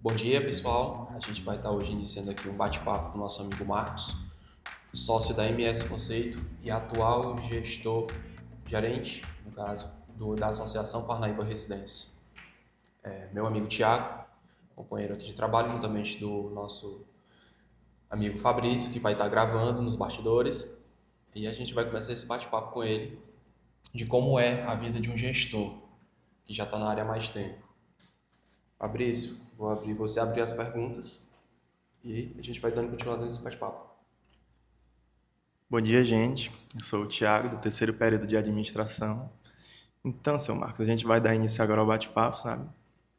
Bom dia, pessoal. A gente vai estar hoje iniciando aqui um bate-papo com o nosso amigo Marcos, sócio da MS Conceito e atual gerente, no caso, da Associação Parnaíba Residência. Meu amigo Tiago, companheiro aqui de trabalho, juntamente do nosso amigo Fabrício, que vai estar gravando nos bastidores. E a gente vai começar esse bate-papo com ele de como é a vida de um gestor que já está na área há mais tempo. Fabrício, você abrir as perguntas e a gente vai dando continuidade nesse bate-papo. Bom dia, gente. Eu sou o Thiago, do terceiro período de administração. Então, seu Marcos, a gente vai dar início agora ao bate-papo, sabe?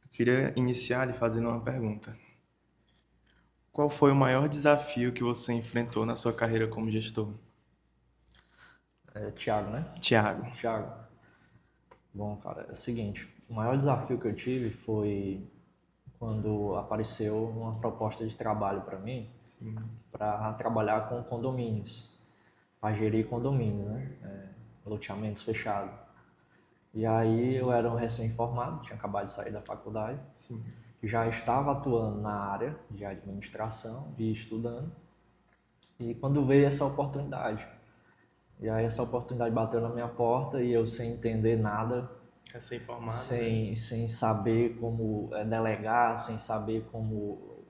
Eu queria iniciar lhe fazendo uma pergunta. Qual foi o maior desafio que você enfrentou na sua carreira como gestor? Thiago, né? Thiago. Thiago. Bom, cara, é o seguinte, o maior desafio que eu tive foi quando apareceu uma proposta de trabalho para mim, para trabalhar com condomínios, para gerir condomínios, né? Loteamentos fechados. E aí eu era um recém-formado, tinha acabado de sair da faculdade, Sim. já estava atuando na área de administração e estudando. E quando veio essa oportunidade, e aí essa oportunidade bateu na minha porta e eu sem entender nada, Recém-formado, sem saber como delegar, sem saber como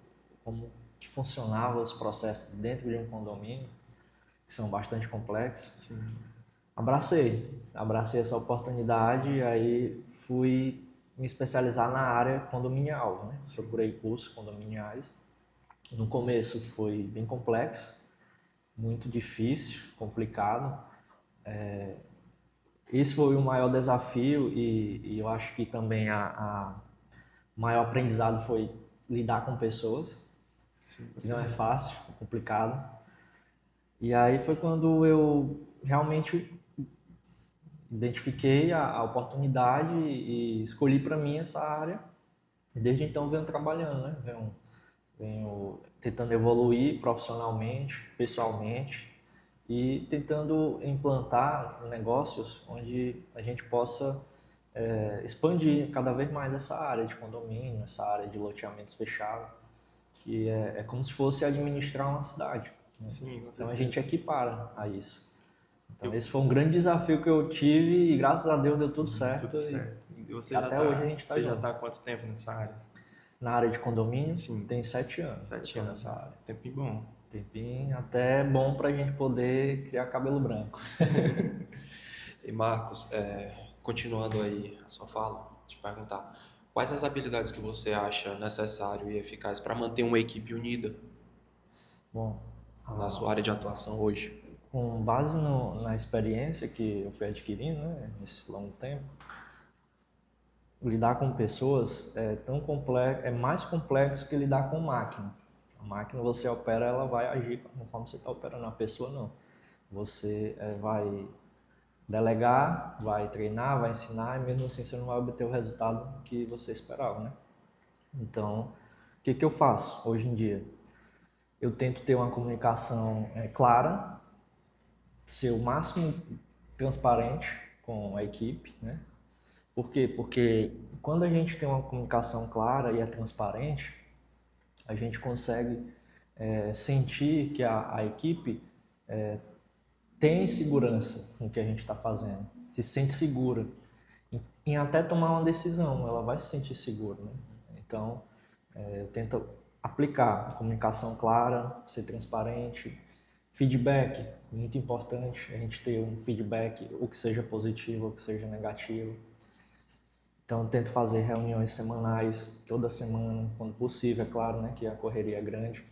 que funcionava os processos dentro de um condomínio, que são bastante complexos. Sim. Abracei essa oportunidade e aí fui me especializar na área condominial, né? Procurei cursos condominiais. No começo foi bem complexo, muito difícil, complicado. Esse foi o maior desafio e eu acho que também a maior aprendizado foi lidar com pessoas. Sim. Não é fácil, é complicado. E aí foi quando eu realmente identifiquei a oportunidade e escolhi para mim essa área. E desde então venho trabalhando, né? Venho tentando evoluir profissionalmente, pessoalmente e tentando implantar negócios onde a gente possa expandir cada vez mais essa área de condomínio, essa área de loteamentos fechados, que é como se fosse administrar uma cidade, né? Sim, com Então a certeza. gente equipara a isso. Então esse foi um grande desafio que eu tive e graças a Deus deu tudo certo. Tudo certo. E você Até hoje a gente está você já junto. está há quanto tempo nessa área? Na área de condomínio, Sim. tem 7 anos. 7 Eu tô anos. nessa área. Tempinho bom. Tempinho até bom pra gente poder criar cabelo branco. E Marcos, continuando aí a sua fala, te perguntar, quais as habilidades que você acha necessário e eficaz para manter uma equipe unida Bom, na sua área de atuação hoje? com base na experiência que eu fui adquirindo, né, nesse longo tempo, lidar com pessoas é mais complexo que lidar com máquina. A máquina você opera, ela vai agir conforme você está operando. A pessoa não. Você vai delegar, vai treinar, vai ensinar e mesmo assim você não vai obter o resultado que você esperava, né? Então, o que eu faço hoje em dia? Eu tento ter uma comunicação clara, ser o máximo transparente com a equipe, né? Por quê? Porque quando a gente tem uma comunicação clara e é transparente, a gente consegue sentir que a equipe tem segurança no que a gente está fazendo, se sente segura em até tomar uma decisão, ela vai se sentir segura, né? Então, eu tento aplicar comunicação clara, ser transparente, feedback, muito importante a gente ter um feedback, ou que seja positivo ou que seja negativo. Então, eu tento fazer reuniões semanais, toda semana, quando possível, é claro, né, que a correria é grande,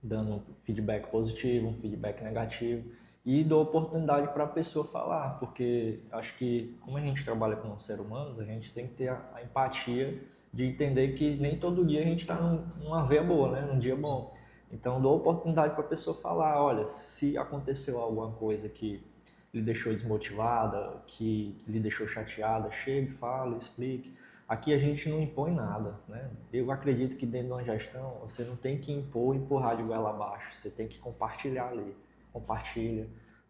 dando um feedback positivo, um feedback negativo e dou oportunidade para a pessoa falar, porque acho que como a gente trabalha com seres humanos, a gente tem que ter a empatia de entender que nem todo dia a gente está numa veia boa, né, num dia bom. Então dou oportunidade para a pessoa falar, olha, se aconteceu alguma coisa que lhe deixou desmotivada, que lhe deixou chateada, chegue, fale, explique. Aqui a gente não impõe nada, né? Eu acredito que dentro de uma gestão você não tem que impor, empurrar de goela abaixo, você tem que compartilhar ali, compartilha,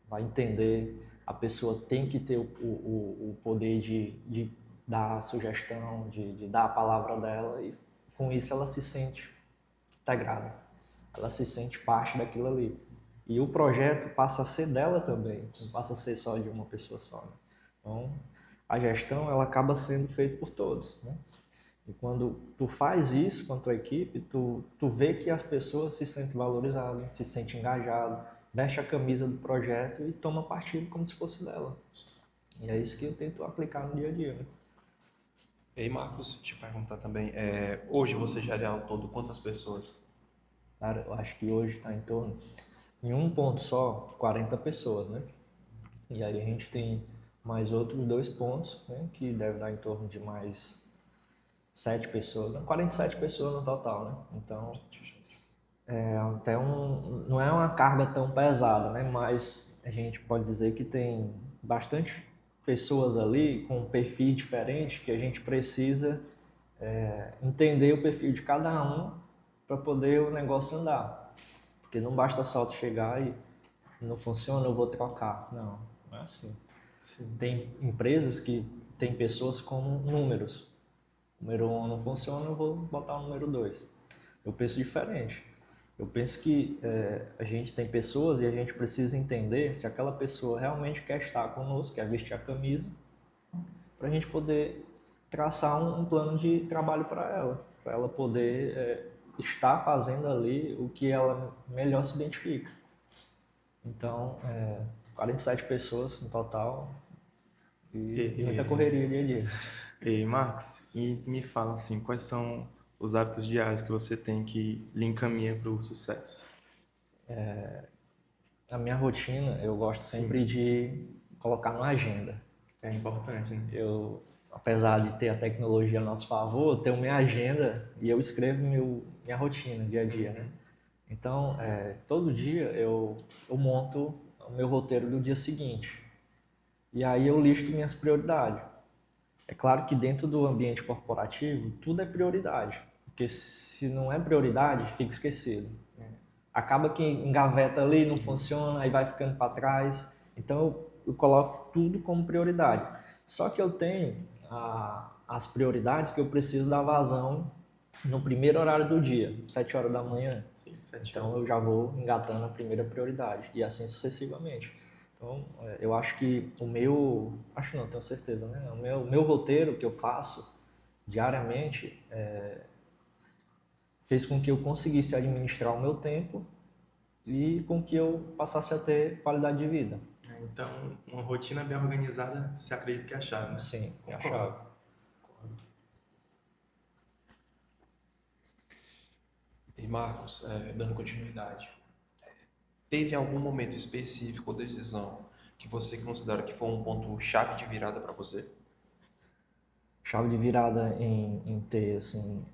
vai entender, a pessoa tem que ter o poder de dar a sugestão, de dar a palavra dela e com isso ela se sente integrada, ela se sente parte daquilo ali. E o projeto passa a ser dela também, não passa a ser só de uma pessoa só, né? Então, a gestão ela acaba sendo feita por todos, né? E quando tu faz isso com a tua equipe, tu vê que as pessoas se sentem valorizadas, se sentem engajadas, veste a camisa do projeto e toma partido como se fosse dela. E é isso que eu tento aplicar no dia a dia, né? E aí, Marcos, te perguntar também, hoje você gera ao todo quantas pessoas? Cara, eu acho que hoje está em torno, em um ponto só, 40 pessoas, né? E aí a gente tem mais outros 2 pontos, né? Que deve dar em torno de mais 7 pessoas, 47 pessoas no total, né? Então, até não é uma carga tão pesada, né? Mas a gente pode dizer que tem bastante pessoas ali com perfis diferentes que a gente precisa entender o perfil de cada um para poder o negócio andar. Porque não basta só tu chegar e não funciona, eu vou trocar. Não é assim. Sim. Tem empresas que tem pessoas como números. O número 1 não funciona, eu vou botar o número 2. Eu penso diferente. Eu penso que a gente tem pessoas e a gente precisa entender se aquela pessoa realmente quer estar conosco, quer vestir a camisa, para a gente poder traçar um plano de trabalho para ela poder estar fazendo ali o que ela melhor se identifica. Então, 47 pessoas no total e muita correria dia a dia. E Marcos, e me fala assim, quais são os hábitos diários que você tem que lhe encaminha para o sucesso? A minha rotina, eu gosto sempre de colocar na agenda. É importante, né? Eu, apesar de ter a tecnologia a nosso favor, eu tenho minha agenda e eu escrevo minha rotina, dia a dia, né? Então, todo dia eu monto o meu roteiro do dia seguinte. E aí eu listo minhas prioridades. É claro que dentro do ambiente corporativo, tudo é prioridade. Porque se não é prioridade, fica esquecido. Acaba que engaveta ali, não funciona, aí vai ficando para trás. Então eu coloco tudo como prioridade. Só que eu tenho as prioridades que eu preciso dar vazão no primeiro horário do dia, 7 horas da manhã. Sim, 7 Então eu já vou engatando a primeira prioridade e assim sucessivamente. Então eu acho que acho não, tenho certeza, né? O meu roteiro que eu faço diariamente fez com que eu conseguisse administrar o meu tempo e com que eu passasse a ter qualidade de vida. Então, uma rotina bem organizada, você acredita que é a chave, né? Sim, é a Concordo. chave. E Marcos, dando continuidade, teve algum momento específico ou decisão que você considera que foi um ponto chave de virada para você? Chave de virada em ter assim,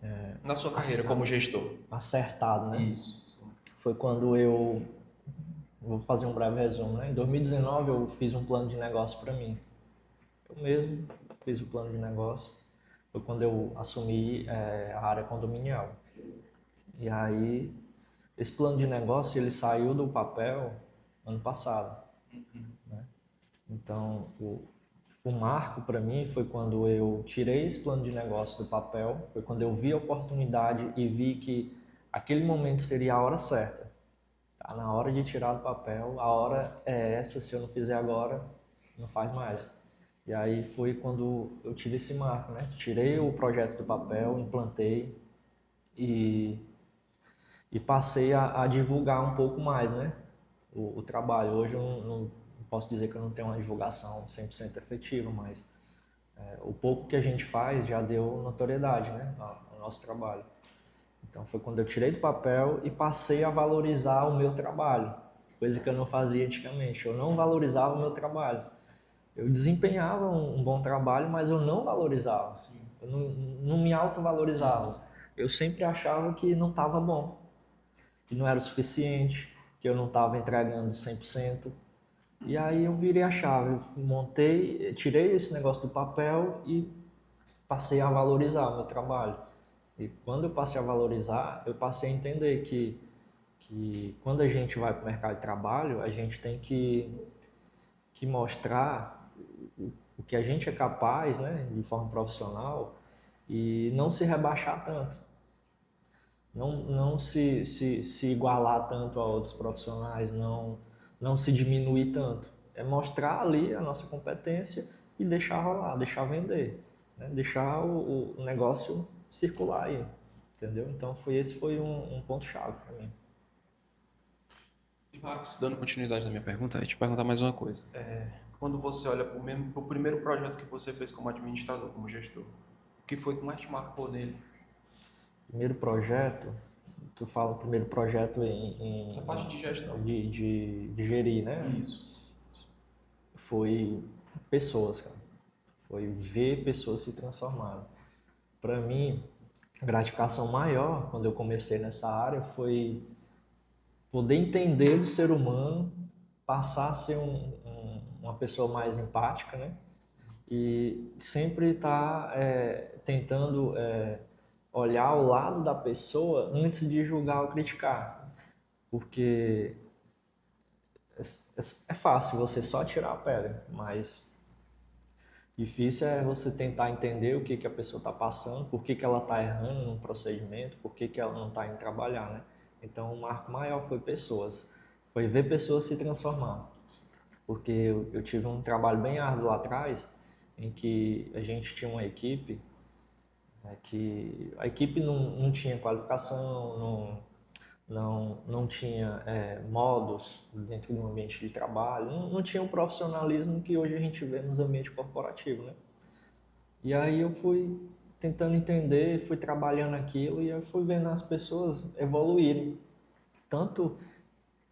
Na sua carreira como gestor? acertado, né? Isso. Sim. Foi quando vou fazer um breve resumo, né? Em 2019 eu fiz um plano de negócio para mim. Eu mesmo fiz o plano de negócio. Foi quando eu assumi a área condominial. E aí, esse plano de negócio ele saiu do papel ano passado, né? Então, o marco para mim foi quando eu tirei esse plano de negócio do papel, foi quando eu vi a oportunidade e vi que aquele momento seria a hora certa. Tá na hora de tirar do papel, a hora é essa, se eu não fizer agora, não faz mais. E aí foi quando eu tive esse marco, né? Tirei o projeto do papel, implantei e passei a divulgar um pouco mais, né? O trabalho. Hoje eu não posso dizer que eu não tenho uma divulgação 100% efetiva, mas o pouco que a gente faz já deu notoriedade, né? Ao nosso trabalho. Então foi quando eu tirei do papel e passei a valorizar o meu trabalho, coisa que eu não fazia antigamente. Eu não valorizava o meu trabalho. Eu desempenhava um bom trabalho, mas eu não valorizava. Eu não me autovalorizava. Eu sempre achava que não estava bom, que não era o suficiente, que eu não estava entregando 100%. E aí eu virei a chave, eu montei, tirei esse negócio do papel e passei a valorizar o meu trabalho. E quando eu passei a valorizar, eu passei a entender que quando a gente vai para o mercado de trabalho, a gente tem que mostrar o que a gente é capaz, né, de forma profissional, e não se rebaixar tanto. não se igualar tanto a outros profissionais, não se diminuir tanto. É mostrar ali a nossa competência e deixar rolar, deixar vender, né? Deixar o negócio circular aí, entendeu? Então esse foi um ponto-chave para mim. E Marcos, dando continuidade na minha pergunta, eu ia te perguntar mais uma coisa. Quando você olha para o primeiro projeto que você fez como administrador, como gestor, o que foi que mais te marcou nele? Primeiro projeto, tu fala primeiro projeto Na parte de gestão. de gerir, né? Isso. Foi pessoas, cara. Foi ver pessoas se transformarem. Para mim, a gratificação maior quando eu comecei nessa área foi poder entender o ser humano, passar a ser uma pessoa mais empática, né? E sempre estar tentando olhar o lado da pessoa antes de julgar ou criticar, porque é fácil você só tirar a pedra, mas difícil é você tentar entender o que a pessoa está passando, por que ela está errando num procedimento, por que ela não está indo trabalhar, né? Então, o marco maior foi pessoas, foi ver pessoas se transformar, porque eu tive um trabalho bem árduo lá atrás, em que a gente tinha uma equipe, que a equipe não tinha qualificação, não tinha modos dentro do ambiente de trabalho, não tinha o profissionalismo que hoje a gente vê nos ambientes corporativos, né? E aí eu fui tentando entender, fui trabalhando aquilo e eu fui vendo as pessoas evoluírem, tanto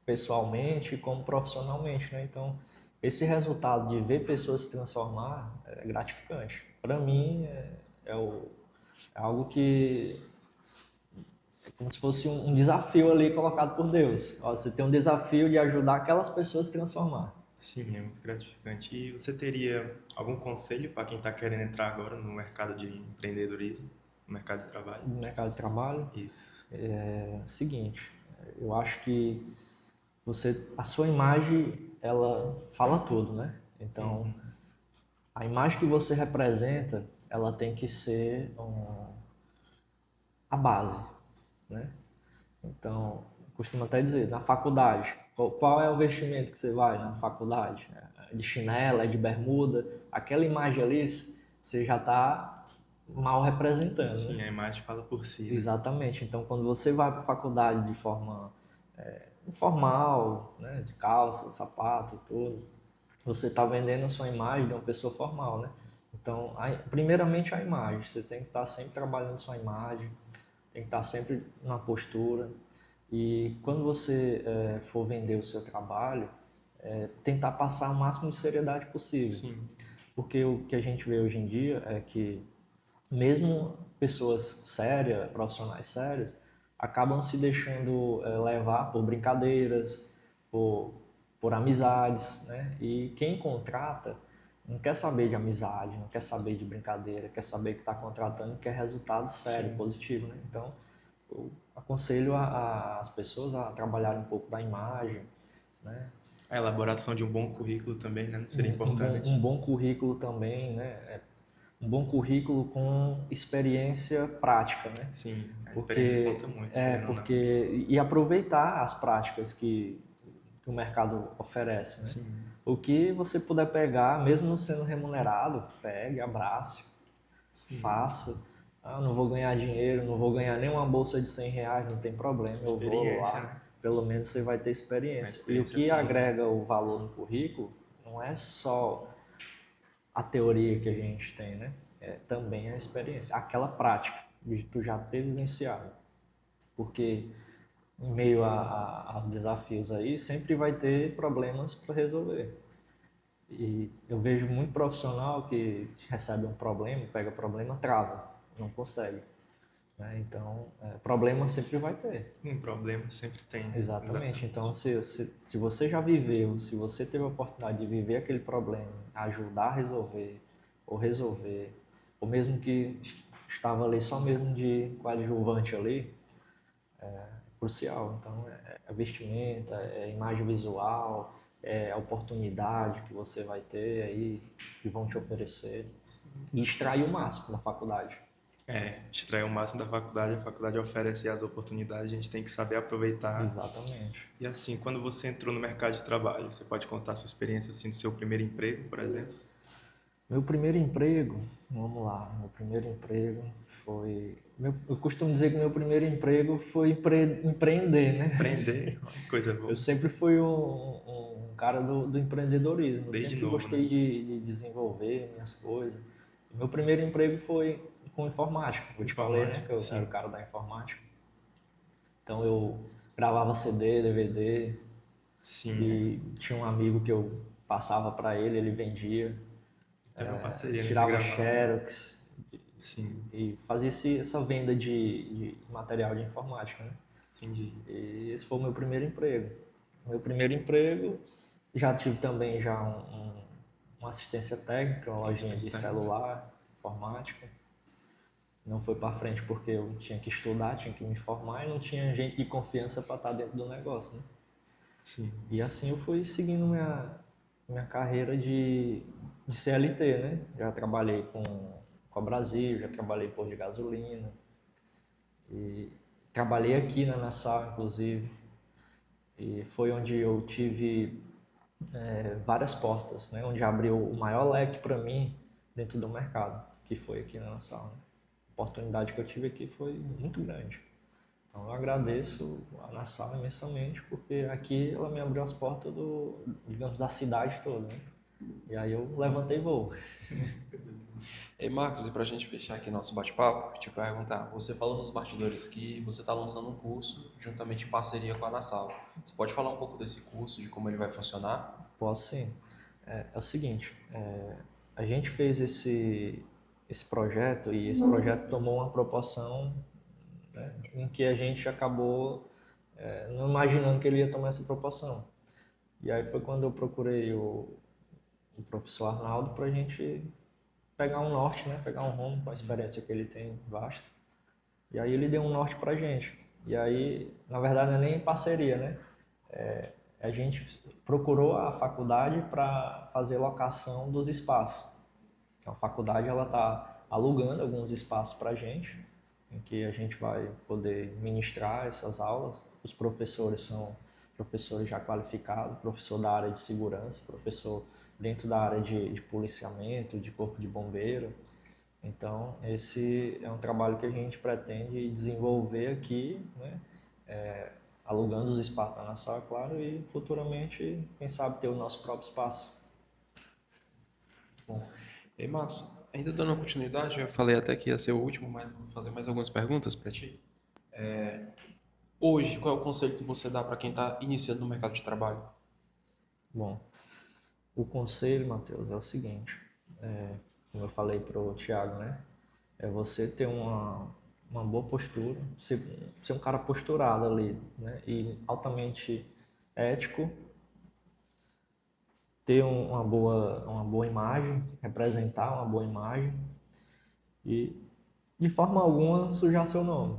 pessoalmente como profissionalmente, né? Então, esse resultado de ver pessoas se transformar é gratificante. Para mim, é algo que é como se fosse um desafio ali colocado por Deus. Ó, você tem um desafio de ajudar aquelas pessoas a se transformar. Sim, é muito gratificante. E você teria algum conselho para quem está querendo entrar agora no mercado de empreendedorismo, no mercado de trabalho? No mercado de trabalho, Isso. é o seguinte, eu acho que a sua imagem, ela fala tudo, né? Então, a imagem que você representa, ela tem que ser a base, né? Então, costumo até dizer, na faculdade, qual é o vestimento que você vai na faculdade? É de chinela, é de bermuda? Aquela imagem ali, você já está mal representando, Sim, né? a imagem fala por si, né? Exatamente. Então, quando você vai para a faculdade de forma informal, né, de calça, sapato, tudo, você está vendendo a sua imagem de uma pessoa formal, né? Então, primeiramente a imagem, você tem que estar sempre trabalhando sua imagem, tem que estar sempre na postura. E quando você for vender o seu trabalho, tentar passar o máximo de seriedade possível. Sim, Porque o que a gente vê hoje em dia é que mesmo pessoas sérias, profissionais sérios, acabam se deixando levar por brincadeiras, por amizades, né? E quem contrata não quer saber de amizade, não quer saber de brincadeira, quer saber que está contratando, quer resultado sério, sim. positivo, né? Então, eu aconselho as pessoas a trabalharem um pouco da imagem, né? A elaboração de um bom currículo também, né? Não seria Um importante? bom currículo também, né? Um bom currículo com experiência prática, né? Sim, a experiência conta muito, querendo ou não. E aproveitar as práticas que o mercado oferece, né? Sim, O que você puder pegar, mesmo não sendo remunerado, pegue, abrace, sim. faça. Ah, não vou ganhar dinheiro, não vou ganhar nem uma bolsa de R$ 100, não tem problema, eu vou Experiência, lá. né? Pelo menos você vai ter A experiência. E o experiência que conta. agrega o valor no currículo não é só a teoria que a gente tem, né? É também a experiência, aquela prática de tu já ter vivenciado. Porque em meio aos desafios aí, sempre vai ter problemas para resolver. E eu vejo muito profissional que recebe um problema, pega problema, trava, não consegue, né? Então, problema sempre vai ter. Um problema sempre tem, né? Exatamente. Então, Exatamente. se você já viveu, se você teve a oportunidade de viver aquele problema, ajudar a resolver, ou mesmo que estava ali só mesmo de coadjuvante ali, crucial. Então, é vestimenta, é imagem visual, é a oportunidade que você vai ter aí, que vão te oferecer. E extrair o máximo na faculdade. Extrair o máximo da faculdade, a faculdade oferece as oportunidades, a gente tem que saber aproveitar. Exatamente. E assim, quando você entrou no mercado de trabalho, você pode contar a sua experiência assim do seu primeiro emprego, por exemplo? Meu primeiro emprego, vamos lá, meu primeiro emprego foi... eu costumo dizer que meu primeiro emprego foi empreender, né? Empreender, olha que coisa boa. Eu sempre fui um cara do empreendedorismo, eu Desde sempre novo, gostei né? de desenvolver minhas coisas. Meu primeiro emprego foi com informática, eu te falei, né, que Informática, eu era o sim. cara da informática. Então eu gravava CD, DVD Sim, e tinha um amigo que eu passava para ele, ele vendia, teve uma parceria nesse tirava gravava. xerox Sim, e fazia essa venda de material de informática, né? entendi. E esse foi o meu primeiro emprego. Meu primeiro emprego, já tive também já uma assistência técnica, uma lojinha de Assistente técnico. celular, informática. Não foi para frente porque eu tinha que estudar, tinha que me formar e não tinha gente de confiança para estar dentro do negócio, né? Sim, E assim eu fui seguindo minha carreira de CLT, né? Já trabalhei com a Brasil, já trabalhei em posto de gasolina e trabalhei aqui na Nassau, inclusive. E foi onde eu tive várias portas, né? Onde abriu o maior leque para mim dentro do mercado, que foi aqui na Nassau, né? A oportunidade que eu tive aqui foi muito grande. Então eu agradeço a Nassau imensamente, porque aqui ela me abriu as portas digamos, da cidade toda, né? E aí eu levantei voo. Ei, Marcos, e para a gente fechar aqui nosso bate-papo, te perguntar, você falou nos bastidores que você está lançando um curso juntamente em parceria com a Nassau. Você pode falar um pouco desse curso, de como ele vai funcionar? Posso sim. É o seguinte, a gente fez esse projeto e esse projeto tomou uma proporção, né, em que a gente acabou não imaginando que ele ia tomar essa proporção. E aí foi quando eu procurei o professor Arnaldo para a gente pegar um norte, né, pegar um rumo com a experiência que ele tem vasta. E aí ele deu um norte para a gente. E aí, na verdade, não é nem parceria, né? A gente procurou a faculdade para fazer locação dos espaços. Então, a faculdade ela está alugando alguns espaços para a gente, em que a gente vai poder ministrar essas aulas. Os professores são professores já qualificados, professor da área de segurança, professor dentro da área de policiamento, de corpo de bombeiro. Então, esse é um trabalho que a gente pretende desenvolver aqui, né? Alugando os espaços da Nassau, é claro, e futuramente, quem sabe, ter o nosso próprio espaço. Bom, ei, Marcos, ainda dando continuidade, eu falei até que ia ser o último, mas vou fazer mais algumas perguntas para ti. Hoje, qual é o conselho que você dá para quem está iniciando no mercado de trabalho? Bom, o conselho, Matheus, é o seguinte, como eu falei para o Thiago, né? É você ter uma boa postura, ser um cara posturado ali, né? E altamente ético, ter uma boa imagem, representar uma boa imagem e de forma alguma sujar seu nome,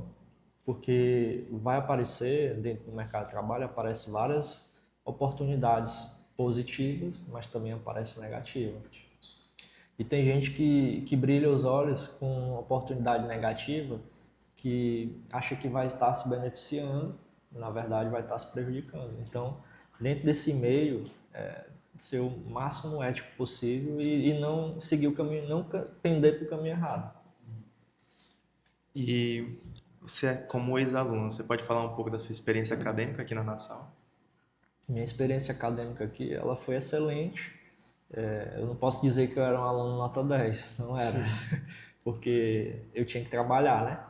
porque vai aparecer dentro do mercado de trabalho, aparecem várias oportunidades positivas, mas também aparecem negativas. E tem gente que brilha os olhos com oportunidade negativa, que acha que vai estar se beneficiando, na verdade vai estar se prejudicando. Então, dentro desse meio, ser o máximo ético possível e não seguir o caminho, não pender para o caminho errado. E você, como ex-aluno, você pode falar um pouco da sua experiência acadêmica aqui na Nassau? Minha experiência acadêmica aqui, ela foi excelente. Eu não posso dizer que eu era um aluno nota 10, não era, porque eu tinha que trabalhar, né?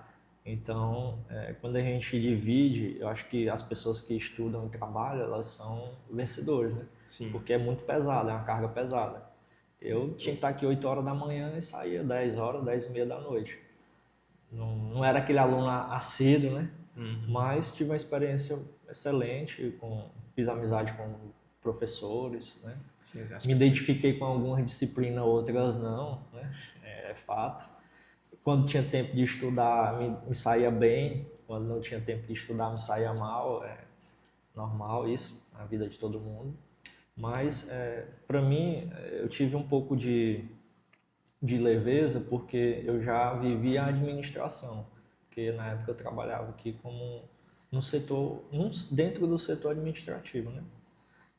Então, quando a gente divide, eu acho que as pessoas que estudam e trabalham, elas são vencedores, né? Sim, Porque é muito pesado, é uma carga pesada. Eu tinha que estar aqui 8 horas da manhã e saía 10 horas, 10 e meia da noite. Não era aquele aluno assíduo, né? Mas tive uma experiência excelente, fiz amizade com professores, né? sim, acho Me que sim. identifiquei com algumas disciplinas, outras não, né? É fato. Quando tinha tempo de estudar, me saía bem. Quando não tinha tempo de estudar, me saía mal. É normal isso, na vida de todo mundo. Mas, para mim, eu tive um pouco de leveza, porque eu já vivia a administração, porque na época eu trabalhava aqui como no setor, dentro do setor administrativo, né?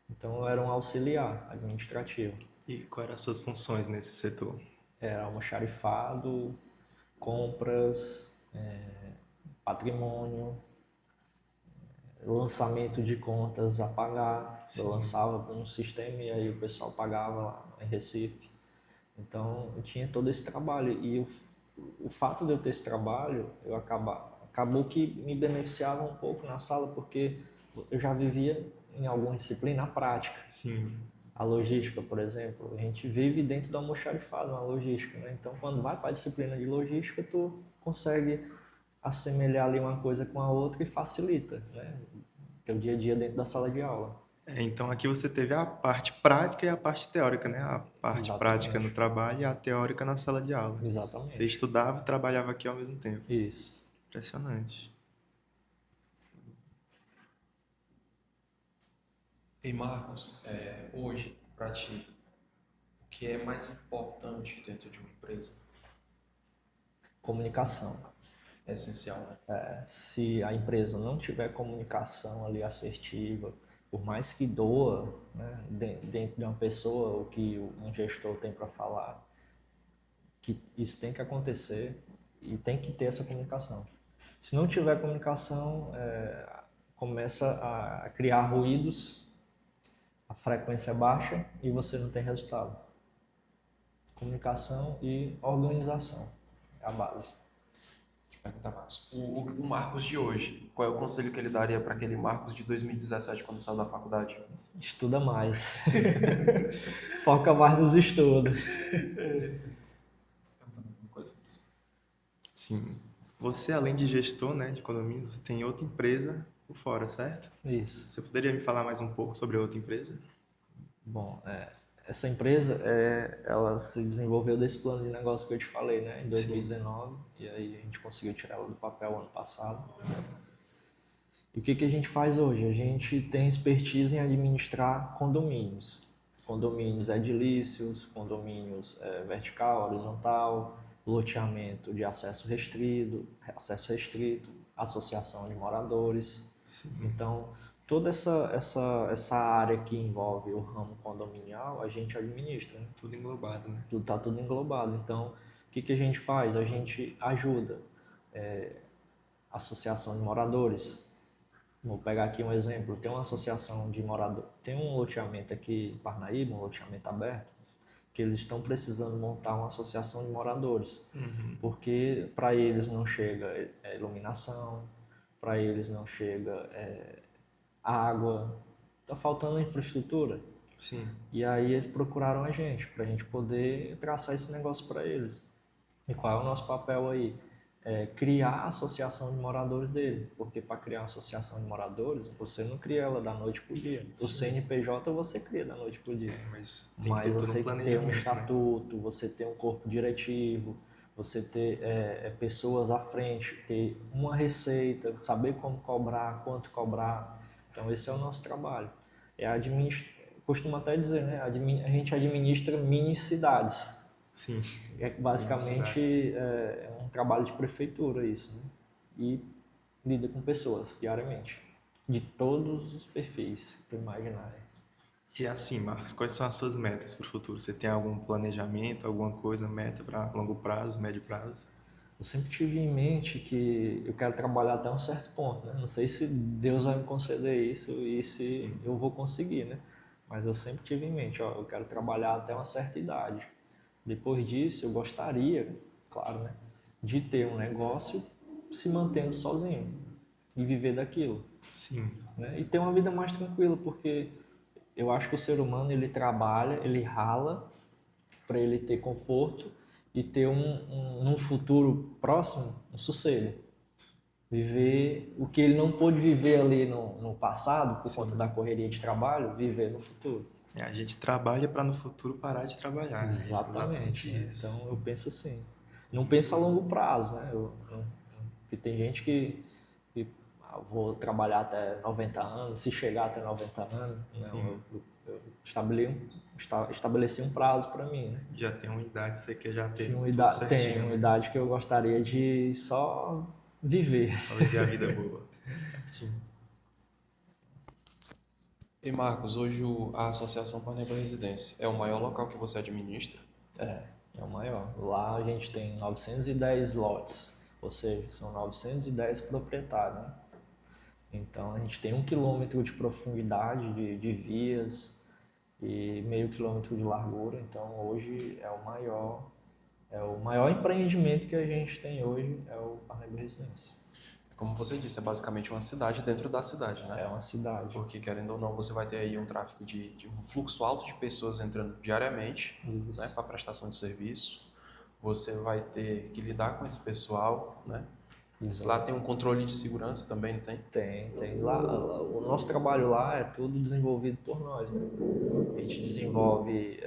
Então eu era um auxiliar administrativo. E quais eram as suas funções nesse setor? Era almoxarifado, compras, patrimônio, lançamento de contas a pagar. Sim. Eu lançava um sistema e aí o pessoal pagava lá em Recife. Então eu tinha todo esse trabalho e o fato de eu ter esse trabalho, acabou que me beneficiava um pouco na sala porque eu já vivia em alguma disciplina prática. Sim. A logística, por exemplo, a gente vive dentro do almoxarifado, uma logística, né? Então, quando vai para a disciplina de logística, tu consegue assemelhar ali uma coisa com a outra e facilita, né? Teu dia a dia dentro da sala de aula. Então aqui você teve a parte prática e a parte teórica, né? A parte prática no Exatamente. trabalho e a teórica na sala de aula. Você Exatamente. estudava e trabalhava aqui ao mesmo tempo. Isso. Impressionante. E Marcos, hoje, para ti, o que é mais importante dentro de uma empresa? Comunicação. É essencial, né? Se a empresa não tiver comunicação ali assertiva, por mais que doa, né, dentro de uma pessoa o que um gestor tem para falar, que isso tem que acontecer e tem que ter essa comunicação. Se não tiver comunicação, começa a criar ruídos, a frequência é baixa e você não tem resultado. Comunicação e organização é a base. Te perguntar, Marcos, o Marcos de hoje, qual é o conselho que ele daria para aquele Marcos de 2017 quando saiu da faculdade? Estuda mais. Foca mais nos estudos. Uma coisa disso. Sim. Você, além de gestor, né, de economia, você tem outra empresa por fora, certo? Isso. Você poderia me falar mais um pouco sobre a outra empresa? Bom, essa empresa, ela se desenvolveu desse plano de negócio que eu te falei, né, em 2019, e aí a gente conseguiu tirar ela do papel ano passado. E o que a gente faz hoje? A gente tem expertise em administrar condomínios. Condomínios edilícios, condomínios vertical, horizontal, loteamento de acesso restrito, associação de moradores. Sim. Então, toda essa área que envolve o ramo condominial, a gente administra, né? Tudo englobado, né? Tá tudo englobado. Então, o que a gente faz? A gente ajuda associação de moradores. Vou pegar aqui um exemplo. Tem uma associação de moradores, tem um loteamento aqui em Parnaíba, um loteamento aberto, que eles estão precisando montar uma associação de moradores, porque para eles não chega iluminação, para eles não chega água, está faltando infraestrutura. Sim. E aí eles procuraram a gente para a gente poder traçar esse negócio para eles. E qual é o nosso papel aí? Criar a associação de moradores dele, porque para criar uma associação de moradores, você não cria ela da noite para o dia. O CNPJ você cria da noite para o dia. Mas tem que ter todo você um ter um planejamento, né? estatuto, você ter um corpo diretivo, você ter pessoas à frente, ter uma receita, saber como cobrar, quanto cobrar. Então esse é o nosso trabalho. Costumo até dizer, né? A gente administra mini cidades. Sim. Basicamente é um trabalho de prefeitura isso, né? E lida com pessoas diariamente, de todos os perfis que tu imaginar. E assim, Marcos, quais são as suas metas para o futuro? Você tem algum planejamento, alguma coisa, meta para longo prazo, médio prazo? Eu sempre tive em mente que eu quero trabalhar até um certo ponto, né? Não sei se Deus vai me conceder isso e se eu vou conseguir, né? Mas eu sempre tive em mente, ó, eu quero trabalhar até uma certa idade. Depois disso, eu gostaria, claro, né, de ter um negócio se mantendo sozinho e viver daquilo. Sim. Né? E ter uma vida mais tranquila, porque eu acho que o ser humano ele trabalha, ele rala para ele ter conforto e ter num futuro próximo um sossego. Viver o que ele não pôde viver ali no passado por conta da correria de trabalho, viver no futuro. A gente trabalha para no futuro parar de trabalhar. Né? Exatamente. Exatamente isso. Então eu penso assim. Não penso a longo prazo, né? Porque tem gente que vou trabalhar até 90 anos, se chegar até 90 anos. Não, eu estabeleci um prazo para mim, né? Já tem uma idade, você quer já ter Tem tudo tem certinho, uma né? idade que eu gostaria de só viver. Só viver a vida boa. Certinho. E Marcos, hoje a Associação Parnaíba Residência é o maior local que você administra? É o maior. Lá a gente tem 910 lotes, ou seja, são 910 proprietários, né? Então a gente tem 1 quilômetro de profundidade de vias e meio quilômetro de largura. Então hoje é o maior empreendimento que a gente tem hoje é o Parnaíba Residência. Como você disse, é basicamente uma cidade dentro da cidade, né? É uma cidade. Porque, querendo ou não, você vai ter aí um tráfego de um fluxo alto de pessoas entrando diariamente, Isso. né, para prestação de serviço. Você vai ter que lidar com esse pessoal, né? Exato. Lá tem um controle de segurança também, não tem? Tem. Lá, o nosso trabalho lá é tudo desenvolvido por nós, né? A gente desenvolve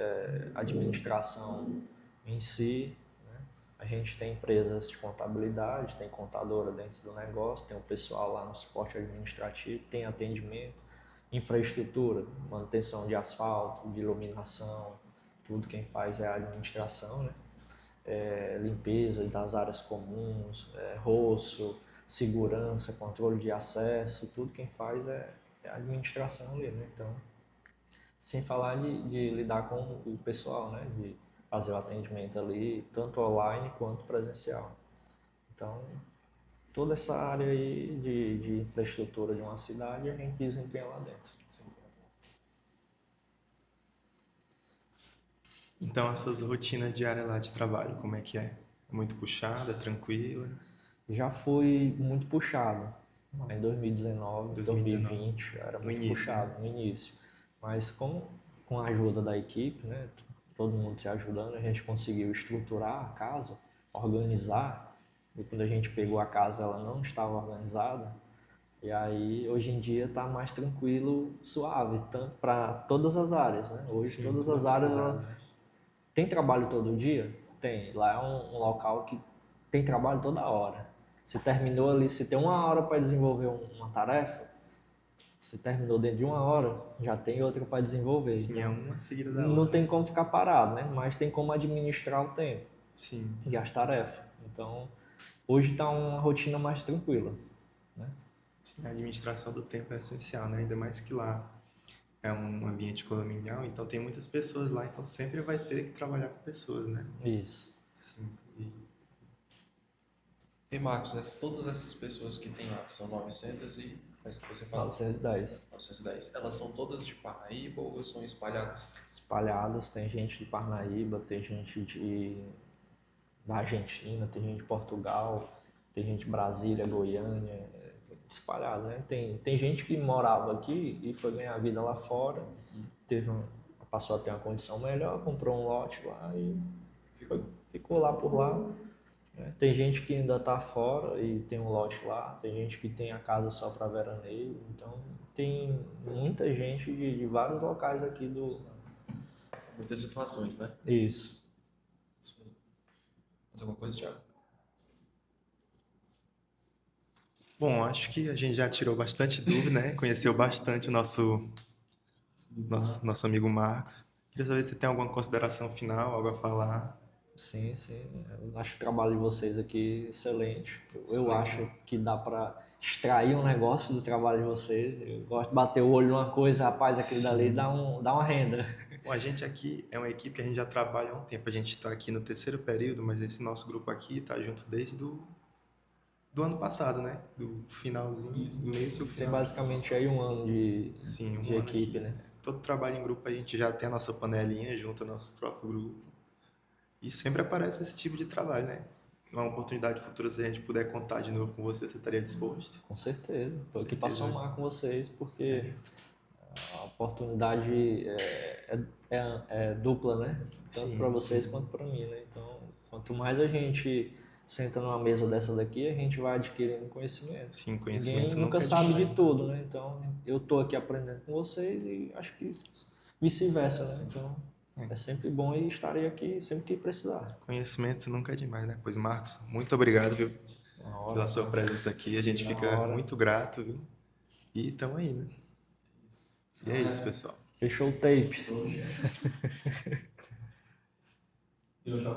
administração em si, né? A gente tem empresas de contabilidade, tem contadora dentro do negócio, tem o pessoal lá no suporte administrativo, tem atendimento, infraestrutura, manutenção de asfalto, de iluminação, tudo quem faz é a administração, né? Limpeza das áreas comuns, roço, segurança, controle de acesso, tudo quem faz é a administração ali, né? Então, sem falar de lidar com o pessoal, né? De fazer o atendimento ali, tanto online quanto presencial. Então, toda essa área aí de infraestrutura de uma cidade a gente desempenha lá dentro. Então, as suas rotinas diárias lá de trabalho, como é que é? É muito puxada, tranquila? Já fui muito puxado. Em 2019, 2020 era No muito início, puxado no início. Mas com a ajuda da equipe, né, todo mundo se ajudando, a gente conseguiu estruturar a casa, organizar. E quando a gente pegou a casa, ela não estava organizada. E aí, hoje em dia, está mais tranquilo, suave, tanto para todas as áreas, né? Hoje, Sim, todas tudo as áreas, organizado, né? tem trabalho todo dia? Tem. Lá é um local que tem trabalho toda hora. Você terminou ali, se tem 1 hora para desenvolver uma tarefa, você terminou dentro de 1 hora, já tem outra para desenvolver. Sim, é uma seguida da Não outra. tem como ficar parado, né? Mas tem como administrar o tempo Sim. e as tarefas. Então, hoje está uma rotina mais tranquila, né? Sim, a administração do tempo é essencial, né? Ainda mais que lá é um ambiente condominial, então tem muitas pessoas lá, então sempre vai ter que trabalhar com pessoas, né? Isso. Sim. E Marcos, todas essas pessoas que tem lá, que são 900 e... É isso que você falou? 910. 910. Elas são todas de Parnaíba ou são espalhadas? Espalhados, tem gente de Parnaíba, tem gente da Argentina, tem gente de Portugal, tem gente de Brasília, Goiânia, espalhado, né? Tem gente que morava aqui e foi ganhar vida lá fora, passou a ter uma condição melhor, comprou um lote lá e ficou lá por lá. Né? Tem gente que ainda está fora e tem um lote lá, tem gente que tem a casa só para veraneio, então tem muita gente de vários locais aqui do... São muitas situações, né? Isso. Mais alguma coisa, Thiago? Bom, acho que a gente já tirou bastante dúvida, né? Conheceu bastante o nosso amigo Marcos. Queria saber se tem alguma consideração final, algo a falar. Sim. Eu acho o trabalho de vocês aqui excelente. Eu acho que dá para extrair um negócio do trabalho de vocês. Eu gosto de bater o olho numa coisa, rapaz, aquele dali dá uma renda. Bom, a gente aqui é uma equipe que a gente já trabalha há um tempo. A gente está aqui no terceiro período, mas esse nosso grupo aqui está junto desde do ano passado, né? Do finalzinho, do meio pro Tem final. basicamente aí um ano de Um ano equipe, aqui. né? Todo trabalho em grupo a gente já tem a nossa panelinha junto ao nosso próprio grupo. E sempre aparece esse tipo de trabalho, né? Uma oportunidade futura, se a gente puder contar de novo com você, você estaria disposto? Com certeza. Estou aqui para certeza. somar com vocês, porque a oportunidade é dupla, né? Tanto para vocês quanto para mim, né? Então, quanto mais a gente senta numa mesa dessa daqui, a gente vai adquirindo conhecimento. Sim, conhecimento Ninguém nunca é sabe demais, de tudo, né? Então, eu tô aqui aprendendo com vocês e acho que vice-versa, né? Então, é sempre bom e estarei aqui sempre que precisar. Conhecimento nunca é demais, né? Pois, Marcos, muito obrigado, viu? Na hora. pela sua presença aqui. A gente Na fica hora. muito grato, viu? E tamo aí, né? E é isso, pessoal. Fechou o tape. Eu já